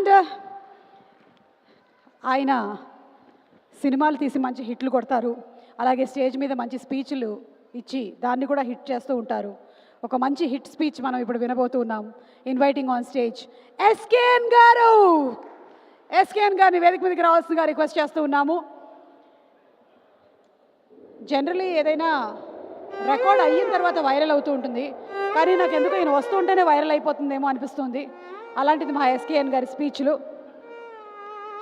And ఆయన సినిమాలు తీసి మంచి హిట్లు కొడతారు, అలాగే స్టేజ్ మీద మంచి స్పీచ్లు ఇచ్చి దాన్ని కూడా హిట్ చేస్తూ ఉంటారు. ఒక మంచి హిట్ స్పీచ్ మనం ఇప్పుడు వినబోతూ ఉన్నాం. ఇన్వైటింగ్ ఆన్ స్టేజ్ ఎస్కేఎన్ గారు. ఎస్కేఎన్ గారిని వేదిక మీదకి రావాల్సిందిగా రిక్వెస్ట్ చేస్తూ ఉన్నాము. జనరలీ ఏదైనా రికార్డ్ అయిన తర్వాత వైరల్ అవుతూ ఉంటుంది, కానీ నాకు ఎందుకు ఈయన వస్తుంటేనే వైరల్ అయిపోతుందేమో అనిపిస్తుంది. అలాంటిది మా ఎస్కేఎన్ గారి స్పీచ్లు.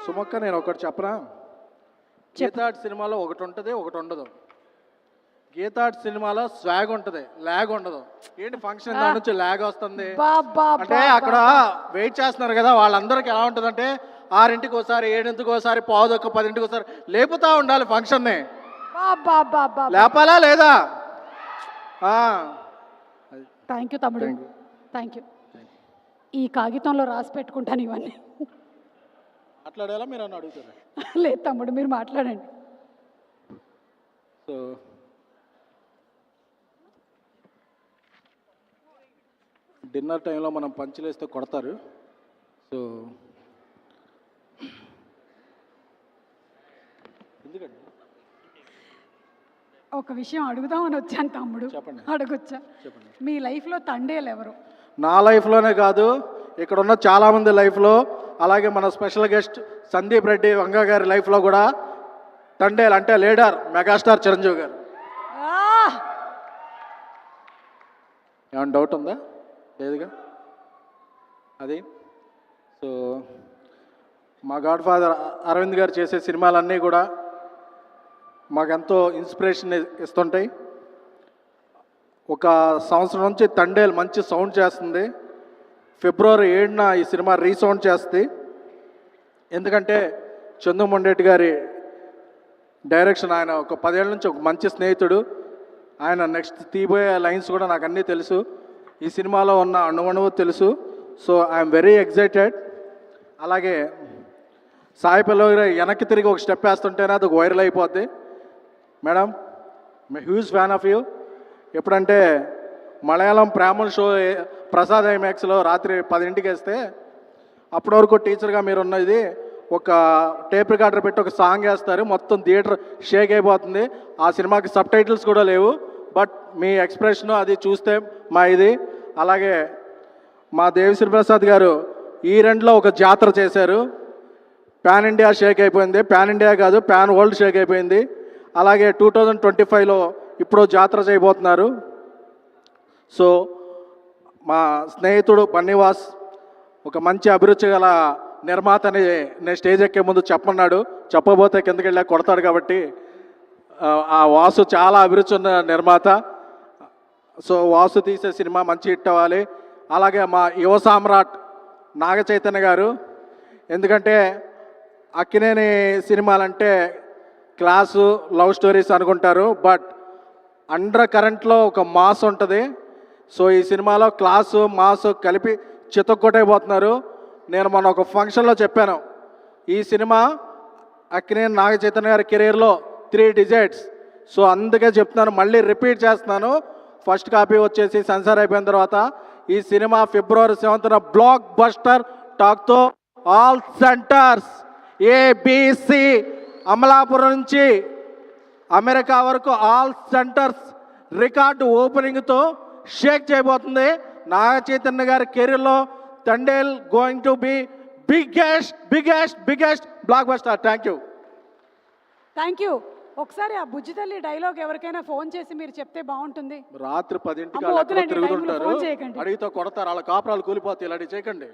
సుమక్క, నేను ఒకటి చెప్పనా? గీతాడ్ సినిమాలో ఒకటి ఉంటుంది, ఒకటి ఉండదు. గీతాడ్ సినిమాలో స్వాగ్ ఉంటుంది, ల్యాగ్ ఉండదు. ఏంటి ఫంక్షన్ దాని నుంచి ల్యాగ్ వస్తుంది అంటే అక్కడ వెయిట్ చేస్తున్నారు కదా, వాళ్ళందరికీ ఎలా ఉంటుందంటే 6ంటికి ఒకసారి, 7ంటికి ఒకసారి, 9:15, 10ంటికి ఒకసారి లేపుతా ఉండాలి ఫంక్షన్ని. లేపాలా లేదా? థ్యాంక్ యూ తమ్ముడు, థ్యాంక్ యూ. ఈ కాగితంలో రాసి పెట్టుకుంటాను ఇవన్నీ. మాట్లాడేలా మీరు అని అడుగుతారు? లేదు తమ్ముడు, మీరు మాట్లాడండి. సో డిన్నర్ టైంలో మనం పంచులేస్తే కొడతారు. సో ఎందుకండి ఒక విషయం అడుగుదామని వచ్చాను తమ్ముడు. చెప్పండి. అడగొచ్చా? చెప్పండి. మీ లైఫ్లో తండేలు ఎవరు? నా లైఫ్లోనే కాదు, ఇక్కడ ఉన్న చాలామంది లైఫ్లో, అలాగే మన స్పెషల్ గెస్ట్ సందీప్ రెడ్డి వంగ గారి లైఫ్లో కూడా తండేలు అంటే లీడర్ మెగాస్టార్ చిరంజీవి గారు. ఏమైనా డౌట్ ఉందా? లేదుగా. అది సో మా గాడ్ ఫాదర్ అరవింద్ గారు చేసే సినిమాలన్నీ కూడా మాకెంతో ఇన్స్పిరేషన్ ఇస్తుంటాయి. ఒక సంవత్సరం నుంచి తండేలు మంచి సౌండ్ చేస్తుంది. ఫిబ్రవరి 7న ఈ సినిమా రీసౌండ్ చేస్తుంది. ఎందుకంటే చందుమొండేటి గారి డైరెక్షన్, ఆయన ఒక 10 ఏళ్ళ నుంచి ఒక మంచి స్నేహితుడు. ఆయన నెక్స్ట్ తీయబోయే లైన్స్ కూడా నాకు అన్నీ తెలుసు, ఈ సినిమాలో ఉన్న అణువణువు తెలుసు. So I'm very excited. అలాగే సాయి పల్లవి గారు వెనక్కి తిరిగి ఒక స్టెప్ వేస్తుంటేనే అది వైరల్ అయిపోద్ది. Madam, my huge fan of you. ఎప్పుడంటే మలయాళం ప్రేమల్ షో ప్రసాద్ ఐమాక్స్లో రాత్రి 10ంటికి వేస్తే అప్పటి వరకు టీచర్గా మీరు ఉన్నది ఒక టేప్ రికార్డర్ పెట్టి ఒక సాంగ్ వేస్తారు, మొత్తం థియేటర్ షేక్ అయిపోతుంది. ఆ సినిమాకి సబ్ టైటిల్స్ కూడా లేవు, బట్ మీ ఎక్స్ప్రెషన్ అది చూస్తే మా ఇది. అలాగే మా దేవిశ్రీ ప్రసాద్ గారు ఈ రెండులో ఒక జాతర చేశారు, పాన్ ఇండియా షేక్ అయిపోయింది. పాన్ ఇండియా కాదు, పాన్ వరల్డ్ షేక్ అయిపోయింది. అలాగే 2025లో ఇప్పుడు జాతర చేయబోతున్నారు. సో మా స్నేహితుడు బన్నీవాస్ ఒక మంచి అభిరుచి గల నిర్మాతని నేను స్టేజ్ ఎక్కే ముందు చెప్పన్నాడు, చెప్పబోతే కిందకి వెళ్ళా కొడతాడు. కాబట్టి ఆ వాసు చాలా అభిరుచి ఉన్న నిర్మాత. సో వాసు తీసే సినిమా మంచి హిట్ అవ్వాలి. అలాగే మా యువ సామ్రాట్ నాగ చైతన్య గారు, ఎందుకంటే అక్కినేని సినిమాలంటే క్లాసు లవ్ స్టోరీస్ అనుకుంటారు, బట్ అండర్ కరెంట్లో ఒక మాస్ ఉంటుంది. సో ఈ సినిమాలో క్లాసు మాస్ కలిపి చితక్కొట్టైపోతున్నారు. నేను మొన్న ఒక ఫంక్షన్లో చెప్పాను, ఈ సినిమా అక్కినేని నాగ చైతన్య గారి కెరీర్లో 3 డిజిట్స్. సో అందుకే చెప్తున్నాను, మళ్ళీ రిపీట్ చేస్తున్నాను. ఫస్ట్ కాపీ వచ్చేసి సెన్సార్ అయిపోయిన తర్వాత ఈ సినిమా ఫిబ్రవరి 7న బ్లాక్ బస్టర్ టాక్తో ఆల్ సెంటర్స్ ABC అమలాపురం నుంచి అమెరికా వరకు ఆల్ సెంటర్స్ రికార్డు ఓపెనింగ్తో షేక్ చేయబోతుంది. నాగ చైతన్య గారి కెరీర్లో Thandel going to be biggest blockbuster. Thank you. ఒకసారి ఆ బుజ్జి తల్లి డైలాగ్ ఎవరికైనా ఫోన్ చేసి మీరు చెప్తే బాగుంటుంది. రాత్రి 10ంటికి తిరుగుతుంటారు, అడిగితే కొడతారు, వాళ్ళ కాపురాలు కూలిపోతాయి. ఇలాంటి చేయకండి.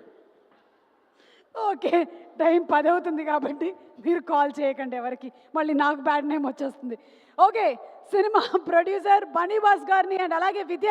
ఓకే, టైం 10 అవుతుంది కాబట్టి మీరు కాల్ చేయకండి ఎవరికి, మళ్ళీ నాకు బ్యాడ్ నేమ్ వచ్చేస్తుంది. ఓకే, సినిమా ప్రొడ్యూసర్ బన్నీవాస్ గారిని అండ్ అలాగే విద్యా